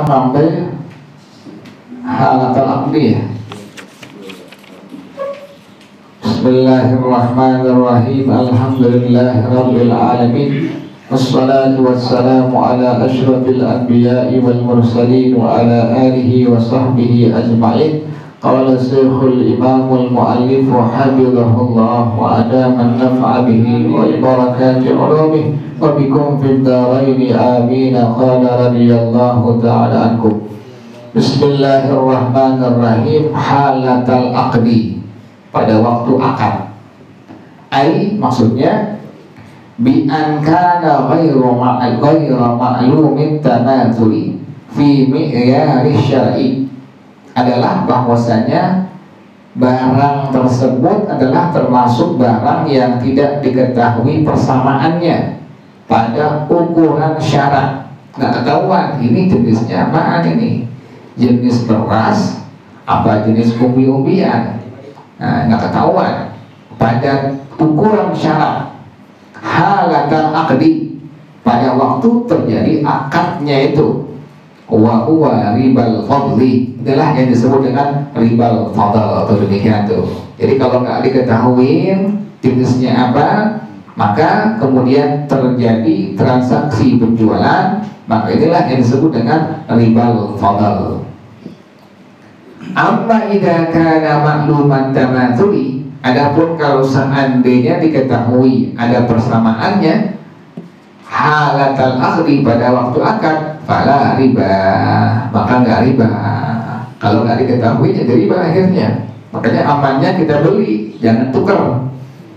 sampai halatul aqdiyah. Bismillahirrahmanirrahim. Alhamdulillahirabbil alamin. Wassalatu wassalamu ala asyrafil anbiya'i wal mursalin wa ala alihi wa sahbihi ajma'in. Qala Syekhul Imamul Mu'allif wa hafizahullah wa adama an-naf'a bihi wa barakati ulumih wa bikum fid dharaini amin. Qala radhiyallahu ta'ala ankum. Bismillahirrahmanirrahim. Halatal aqdi, pada waktu akad. Ai maksudnya bi an kana ghairu ma'lumin tamathuli fi mi'yari syar'i, adalah bahwasanya barang tersebut adalah termasuk barang yang tidak diketahui persamaannya pada ukuran syarat. Nggak ketahuan ini jenisnya apaan, ini jenis beras apa jenis umbi-umbian, nah, nggak ketahuan pada ukuran syarat. Halatal aqdi, pada waktu terjadi akadnya itu, wa huwa ribal fadli, itulah yang disebut dengan ribal fadl atau demikian tuh. Jadi kalau nggak diketahui jenisnya apa, maka kemudian terjadi transaksi penjualan, maka inilah yang disebut dengan ribal fadl. Amma idza kana ma'luman tamathuli, adapun kalau seandainya diketahui ada persamaannya, halatal aqdi, pada waktu akad, fala riba, maka nggak riba. Kalau nggak diketahui jadi riba akhirnya. Makanya amannya kita beli, jangan tukar.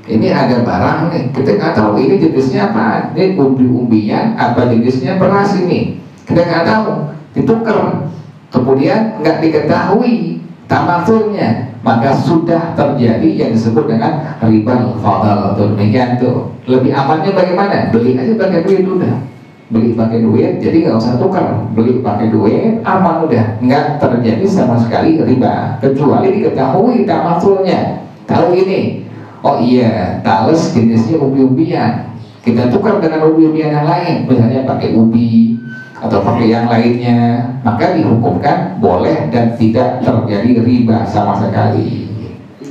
Ini ada barang nih, kita nggak tahu ini jenisnya apa, ini umbi-umbian apa jenisnya beras ini, kita nggak tahu, ditukar. Kemudian nggak diketahui tamathulnya, maka sudah terjadi yang disebut dengan ribal fadl atau demikian tuh. Lebih amannya bagaimana? Beli aja pakai duit udah, beli pakai duit, jadi nggak usah tukar, beli pakai duit aman udah, nggak terjadi sama sekali riba, kecuali diketahui tamathulnya. Tahu ini, oh iya tales jenisnya umbi-umbian, kita tukar dengan umbi-umbian yang lain, misalnya pakai ubi atau pakai yang lainnya, maka dihukumkan boleh dan tidak terjadi riba sama sekali.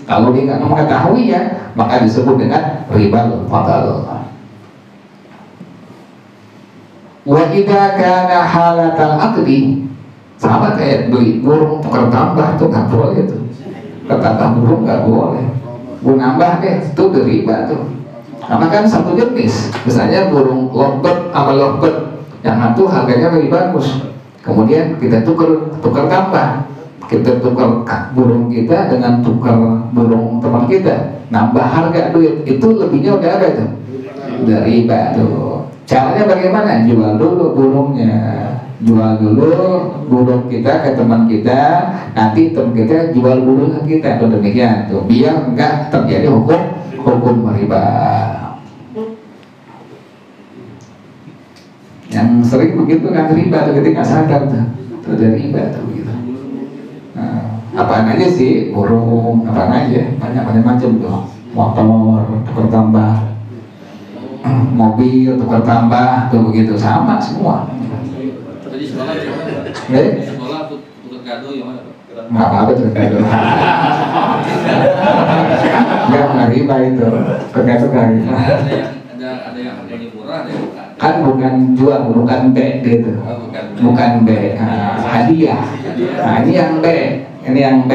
Kalau dia nggak mengetahui ya, maka disebut dengan ribal fadl. Wa idza kana halatal aqdi, sama kayak beli burung tukar tambah tuh nggak boleh tuh, tambah burung nggak boleh, gue nambah deh, itu riba tuh. Karena kan satu jenis, misalnya burung lovebird sama lovebird, yang satu harganya lebih bagus, kemudian kita tukar tambah, kita tukar burung kita dengan tukar burung teman kita, nambah harga duit, itu lebihnya udah ada tuh, udah riba tuh. Caranya bagaimana? Jual dulu burungnya, jual dulu burung kita ke teman kita, nanti teman kita jual burung ke kita, tuh demikian tuh, biar enggak terjadi hukum riba. Yang sering begitu kan riba tuh, ketika sadar tuh, itu udah riba tuh gitu. Nah, apaan aja sih, burung, apaan aja, banyak macam tuh, motor tukar tambah, mobil tukar tambah tuh begitu, sama semua. Tadi sekolah tukar kado yang mana? Nggak apa-apa tukar kado. Nggak riba itu, tukar riba. Ada yang harganya murah, ada yang kan bukan jual, bukan B gitu, bukan B, hadiah. Nah ini yang B, ini yang B.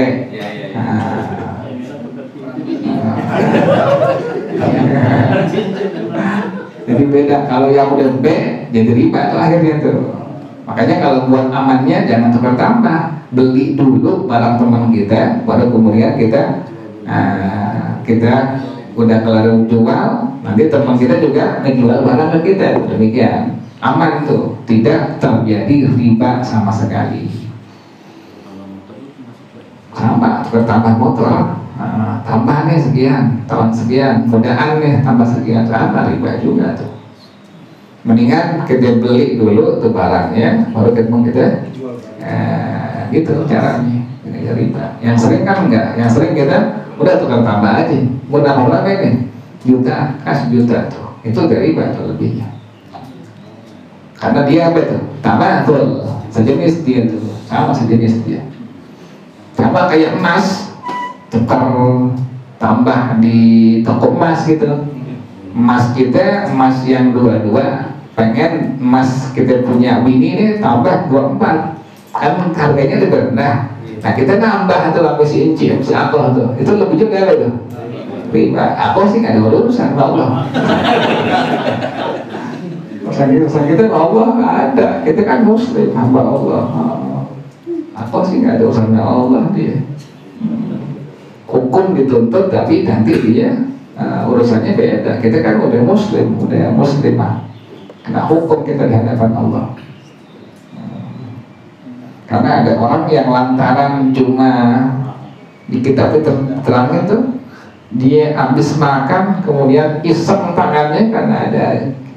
Jadi beda, kalau yang udah B jadi riba tuh akhirnya tuh. Makanya kalau buat amannya jangan tukar tambah, beli dulu barang teman kita, baru kemudian kita udah kelar jual, nanti teman kita juga menjual barang ke kita, demikian aman tuh, tidak terjadi riba sama sekali. Sama bertambah motor, tambah nih sekian, tahun sekian, mudahan nih tambah sekian, sama riba juga tuh. Mendingan kita beli dulu tuh barangnya, baru ketemu kita gitu caranya, ini riba. Yang sering kan enggak, yang sering kita udah tukar tambah aja, mau nambah berapa ini? Juta, kasih juta tuh, itu dari riba tuh lebihnya. Karena dia apa tuh? Tamathul, sejenis dia tuh, sama sejenis dia. Sama kayak emas, tukar tambah di toko emas gitu. Emas kita, emas yang 22, pengen emas kita punya bini ini tambah 24, kan harganya lebih rendah. Nah kita nambah tuh sampai si inci, si aku tuh, itu lebih juga tuh. Riba, aku sih nggak ada urusan sama Allah. Urusan kita sama Allah nggak ada, kita kan muslim, hamba Allah. Aku sih nggak ada urusan sama Allah dia. Hukum dituntut tapi nanti dia urusannya beda. Kita kan udah muslim, udah muslimah. Kena hukum kita di hadapan Allah. Karena ada orang yang lantaran cuma di kitab itu terangin tuh, dia habis makan kemudian iseng tangannya karena ada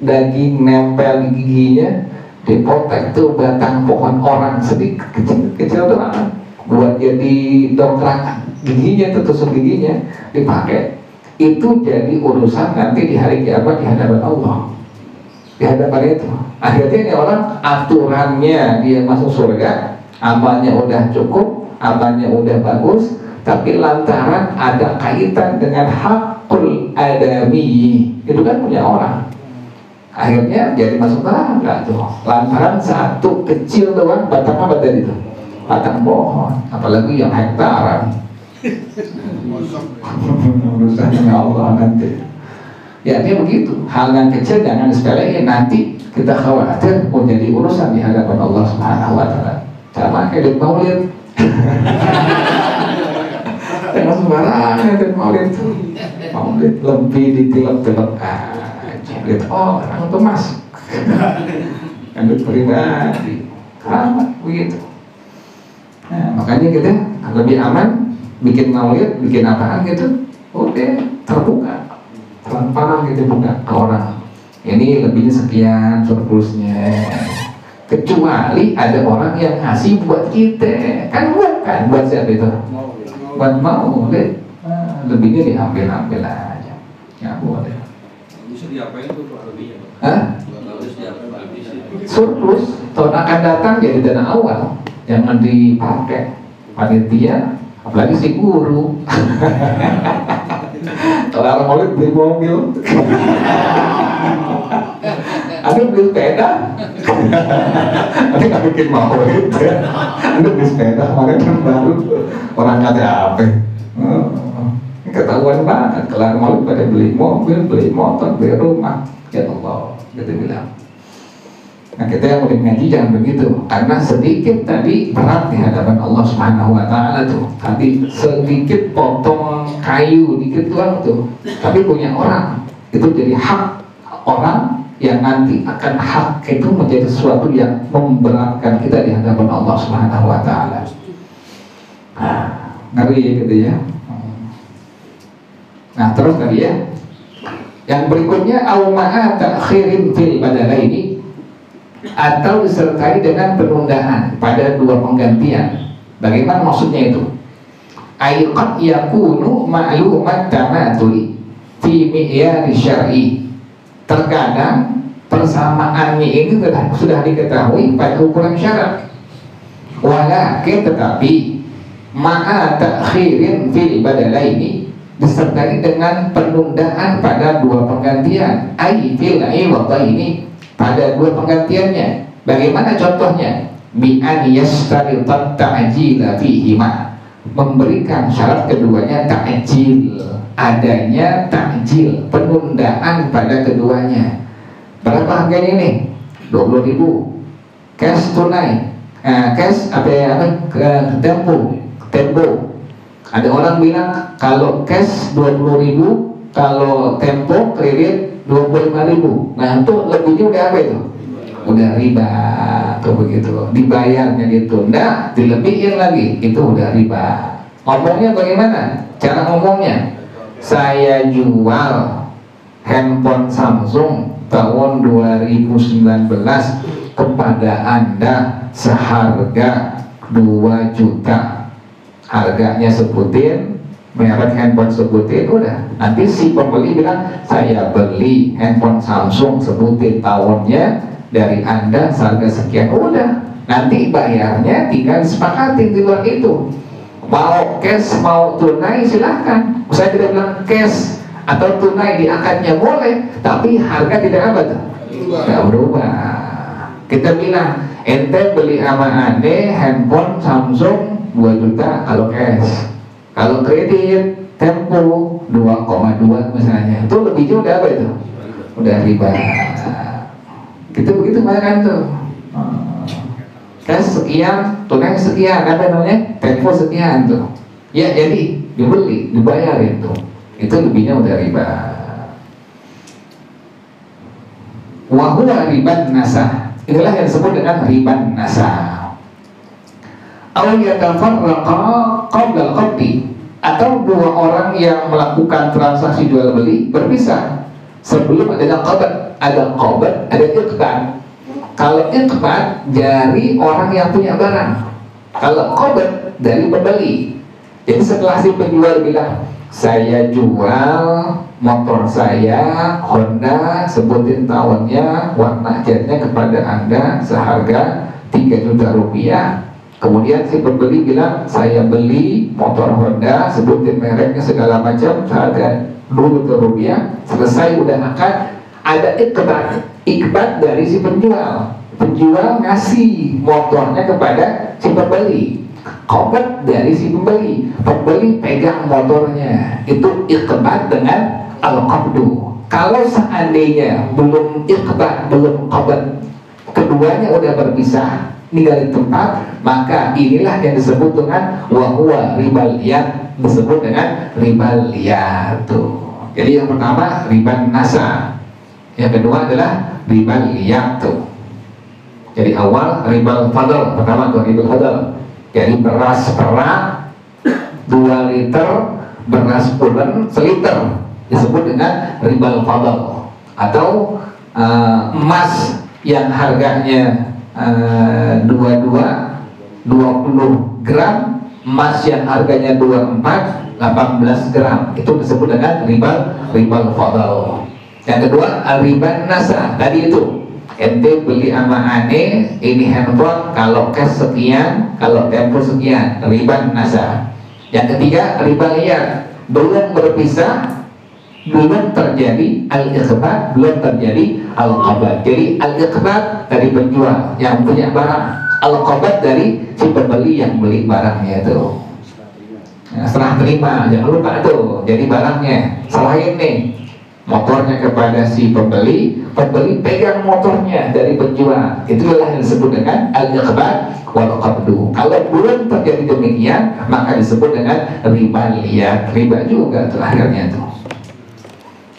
daging nempel di giginya, dipotek tuh batang pohon orang sedikit kecil doang buat jadi dongkrak giginya, tuh tusuk giginya dipakai. Itu jadi urusan nanti di hari kiamat di hadapan Allah, di hadapan itu. Akhirnya ini orang aturannya dia masuk surga, amalnya udah cukup, amalnya udah bagus, tapi lantaran ada kaitan dengan hakul adami, itu kan punya orang, akhirnya jadi masuk neraka tuh, lantaran satu kecil doang batang apa tadi itu, batang pohon, apalagi yang hektaran. Urusannya Allah nanti. Ya dia begitu, hal yang kecil jangan disepelein, nanti kita khawatir menjadi urusan di hadapan Allah Subhanahu Wa Taala. Sama kayak di maulid. Jangan sembarangan di maulid tuh. Maulid lebih ditilep-tilep aja. Lihat orang tuh mas. Kandut pribadi. Amat begitu. Nah, makanya kita lebih aman bikin maulid, bikin apaan gitu, udah terbuka, transparan gitu, buka ke orang. Ini lebihnya sekian surplusnya. Kecuali ada orang yang ngasih buat kita, kan bukan buat siapa itu? Buat maulid. Lebihnya diambil aja, nggak boleh. Bisa diapain tuh Pak lebihnya? Hah? Harus diapain? Surplus tahun akan datang jadi dana awal, jangan dipakai panitia. Apalagi si guru. Kalau orang maulid beli mobil, ada beli sepeda, ada nggak bikin maulid, ada beli sepeda kemarin yang baru, orang kata apa? Ketahuan banget. Kelar maulid pada beli mobil, beli motor, beli rumah. Ya Allah, gitu bilang. Nah kita yang udah ngaji jangan begitu, karena sedikit tadi berat di hadapan Allah Subhanahu Wa Taala tuh. Tadi sedikit potong kayu dikit doang tuh, tapi punya orang itu jadi hak orang yang nanti akan hak itu menjadi sesuatu yang memberatkan kita di hadapan Allah Subhanahu Wa Taala. Ngeri gitu ya. Nah terus tadi ya, yang berikutnya auma'a ta'khirin fil badalaini, atau disertai dengan penundaan pada dua penggantian. Bagaimana maksudnya itu? Ayqad yakunu ma'lumat tamatuli fi mi'yari syar'i. Terkadang persamaannya ini sudah diketahui pada ukuran syarat. Walakin tetapi ma'a ta'khirin fil badalaini, disertai dengan penundaan pada dua penggantian. Ai fil iwadaini, pada dua penggantiannya. Bagaimana contohnya? Bi'an yastaritat ta'jila fihima, memberikan syarat keduanya ta'jil, adanya ta'jil, penundaan pada keduanya. Berapa harganya ini? 20.000 cash tunai, cash tempo. Ada orang bilang kalau cash 20.000, kalau tempo kredit 25.000. Nah itu lebihnya udah apa itu? Udah riba tuh begitu. Dibayarnya ditunda, dilebihin lagi, itu udah riba. Ngomongnya bagaimana? Cara ngomongnya, saya jual handphone Samsung tahun 2019 kepada Anda seharga 2 juta. Harganya sebutin, merek handphone sebutin, udah. Nanti si pembeli bilang, saya beli handphone Samsung, sebutin tahunnya dari Anda seharga sekian, udah Nanti bayarnya tinggal disepakati di luar itu. Mau cash, mau tunai silahkan. Saya tidak bilang cash atau tunai di akadnya boleh, tapi harga tidak apa tuh? Tidak berubah. Kita bilang ente beli sama ane handphone Samsung 2 juta kalau cash. Kalau kredit Tempo 2,2 misalnya, itu lebih jauh udah apa itu? Udah riba. Gitu begitu kan tuh. Cash sekian, tunai sekian, apa namanya? Tempo sekian tuh. Ya jadi dibeli, dibayar itu lebihnya udah riba. Wahuwa riban nasah. Inilah yang disebut dengan riban nasah. Aw yatafarraqa qabla al-qabdi, atau dua orang yang melakukan transaksi jual beli berpisah sebelum adanya qabd. Ada qabd, ada iqbad. Kalau iqbad dari orang yang punya barang, kalau qabd dari pembeli. Jadi setelah si penjual bilang, saya jual motor saya Honda, sebutin tahunnya, warna catnya kepada Anda seharga 3 juta rupiah. Kemudian si pembeli bilang, saya beli motor Honda, sebutin mereknya segala macam seharga 2 juta rupiah. Selesai udah akad, ada iqbad dari si penjual. Penjual ngasih motornya kepada si pembeli. Qabd dari si pembeli. Pembeli pegang motornya. Itu iqbad dengan al-qabdu. Kalau seandainya belum iqbad, belum qabd, keduanya udah berpisah, ninggalin tempat, maka inilah yang disebut dengan wahuwa ribal liyat, disebut dengan ribal liyat tuh. Jadi yang pertama riban nasa, yang kedua adalah ribal liyat tuh. Jadi awal ribal fadl, pertama tuh ribal fadl. Jadi beras perak 2 liter, beras pulen seliter, disebut dengan ribal fadl. Atau emas yang harganya 20 gram, emas yang harganya 24 18 gram, itu disebut dengan ribal fadl. Yang kedua riban nasa, tadi itu ente beli sama ane ini handphone, kalau cash sekian, kalau tempo sekian, riban nasa. Yang ketiga riba liyat, belum berpisah, belum terjadi al-iqbad, belum terjadi al-qabd. Jadi al-iqbad dari penjual yang punya barang, al-qabd dari si pembeli yang beli barangnya itu. Nah, setelah terima, jangan lupa tuh, jadi barangnya selain nih motornya kepada si pembeli, pembeli pegang motornya dari penjual. Itulah yang disebut dengan al-iqbad wal qabdu. Kalau belum terjadi demikian, maka disebut dengan riba liyat. Riba juga tuh akhirnya tuh.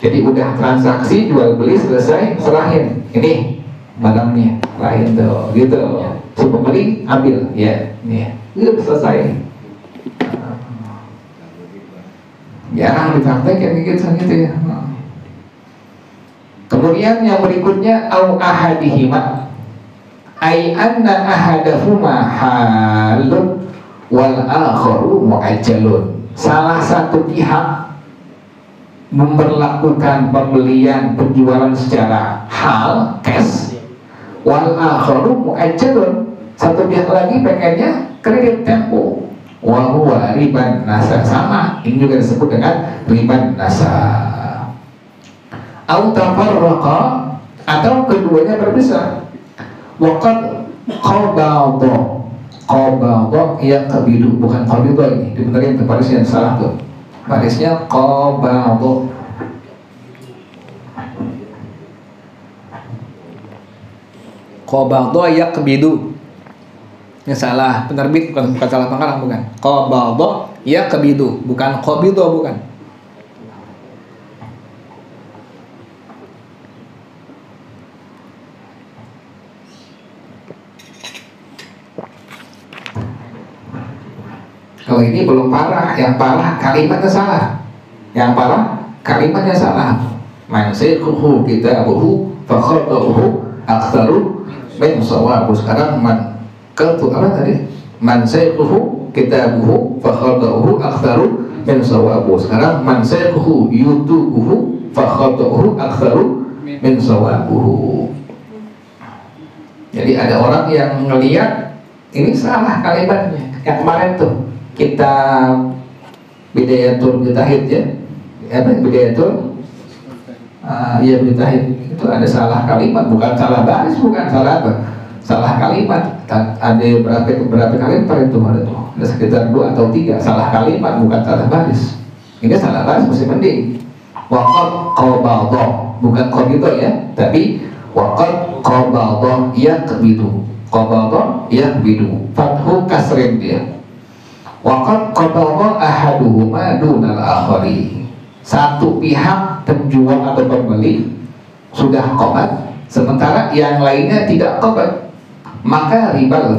Jadi udah transaksi jual beli selesai, serahin. Ini barangnya, lain tuh, gitu. Si pembeli ambil, ya, nih, udah selesai. Jarang dipraktekkan gitu ya. Kemudian yang berikutnya au ahadihima, ai anna ahadahuma halun wal akharu muajjalun. Salah satu pihak memperlakukan pembelian penjualan secara hal cash, wal akharu muajjalun, satu pihak lagi pengennya kredit tempo. Wa huwa riban nasa, sama, ini juga disebut dengan riban nasa. Au tafarraqa, atau keduanya berpisah. Waqad qabadha ya qabidu, bukan qabidha ini, dibenerin tuh barisnya salah tuh. Barisnya qabadha. Qabadha ya qabidu. Ini salah penerbit, bukan salah pengarang, bukan. Qabadha ya qabidu, bukan qabidha, bukan. Kalau ini belum parah, yang parah kalimatnya salah. Yang parah kalimatnya salah. Man sayquhu kitabuhu fa khatahu aktsaru min sawabu. Sekarang man kertu apa tadi? Man sayquhu kitabuhu fa khatahu aktsaru min sawabu. Sekarang man sayquhu yutubuhu fa khatahu aktsaru min sawabuhu. Jadi ada orang yang ngelihat ini salah kalimatnya. Yang kemarin tuh kita Bidayatul Mujtahid ya, apa Bidayatul ya Mujtahid itu ada salah kalimat, bukan salah baris, bukan salah apa, salah kalimat. Ada berapa kalimat itu ada sekitar 2 atau 3 salah kalimat, bukan salah baris. Ini salah baris masih mending. Waqad qabadha, bukan qabidha ya, tapi waqad qabadha yaqbidu. Qabadha yaqbidu, fathu kasrin dia. Waqad qabadha ahaduhuma dunal akhari. Satu pihak penjual atau pembeli sudah qabad, sementara yang lainnya tidak qabad. Maka ribal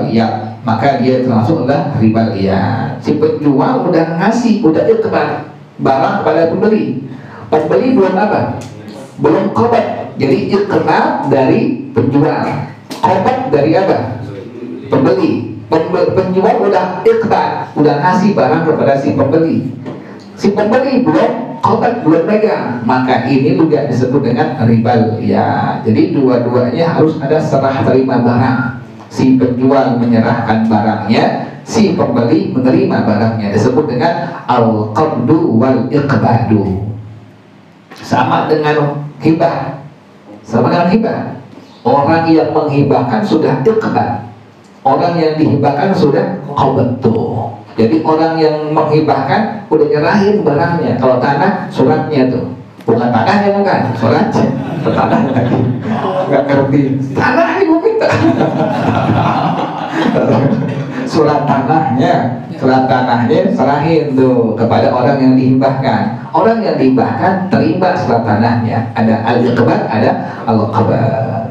ya, maka dia termasuk adalah ribal ya. Si penjual udah ngasih, udah iqbal barang kepada pembeli. Pembeli belum apa? Belum qabad. Jadi iqbal dari penjual, qabad dari apa? Pembeli. Penjual udah iqbal, udah ngasih barang kepada si pembeli. Si pembeli belum qabad, belum pegang, maka ini juga disebut dengan ribal ya. Jadi dua-duanya harus ada serah terima barang. Si penjual menyerahkan barangnya, si pembeli menerima barangnya, disebut dengan al-qabdu wal iqbadu. Sama dengan hibah. Sama dengan hibah. Orang yang menghibahkan sudah iqbal, orang yang dihibahkan sudah qabad tuh. Jadi orang yang menghibahkan udah nyerahin barangnya. Kalau tanah, suratnya tuh. Bukan tanahnya, bukan, suratnya. Tanah lagi. Nggak ngerti. Tanah ibu minta. Surat tanahnya serahin tuh kepada orang yang dihibahkan. Orang yang dihibahkan terima surat tanahnya. Ada al-iqbal, ada al-qabad.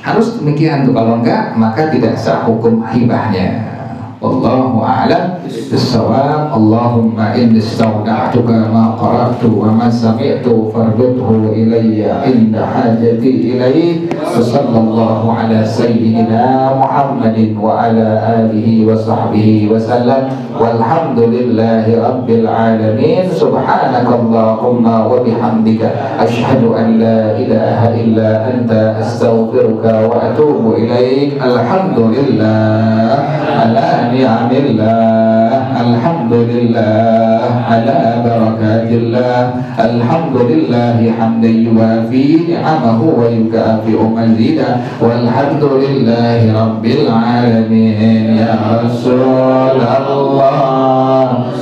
Harus demikian tuh. Kalau enggak, maka tidak sah hukum hibahnya. Wallahu a'lam bis-shawab. Allahumma inni istawda'tuka ma qara'tu wa ma sami'tu fardudhu ilayya inda hajati ilayhi. Sallallahu ala sayyidina Muhammadin wa ala alihi wa sahbihi wa sallam. Walhamdulillahi rabbil alamin. Subhanakallahumma wa bihamdika asyhadu an la ilaha illa anta astaghfiruka wa atubu ilaik. Alhamdulillah ala ni'amillah, alhamdulillah ala barakatillah, alhamdulillahi hamdan yuwafi ni'amahu wa yukafi'u mazidah, walhamdulillahi rabbil alamin. Ya Rasulullah,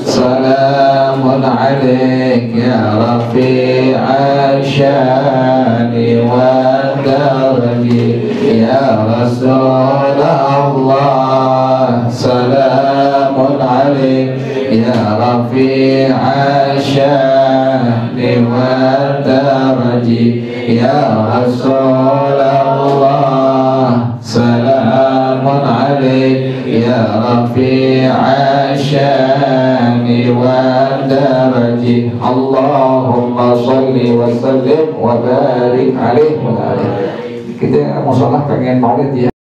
salamun alaik ya rafi'a syani wa darji. Ya Rasulullah, salamun alaik ya rafi'a syani wa darji. Ya Rasulullah, salamun alaik ya rafi'a syani wa darji. Allahumma salli wa sallim wa barik alaihi wa alihi. Kita musola pengen maulid ya.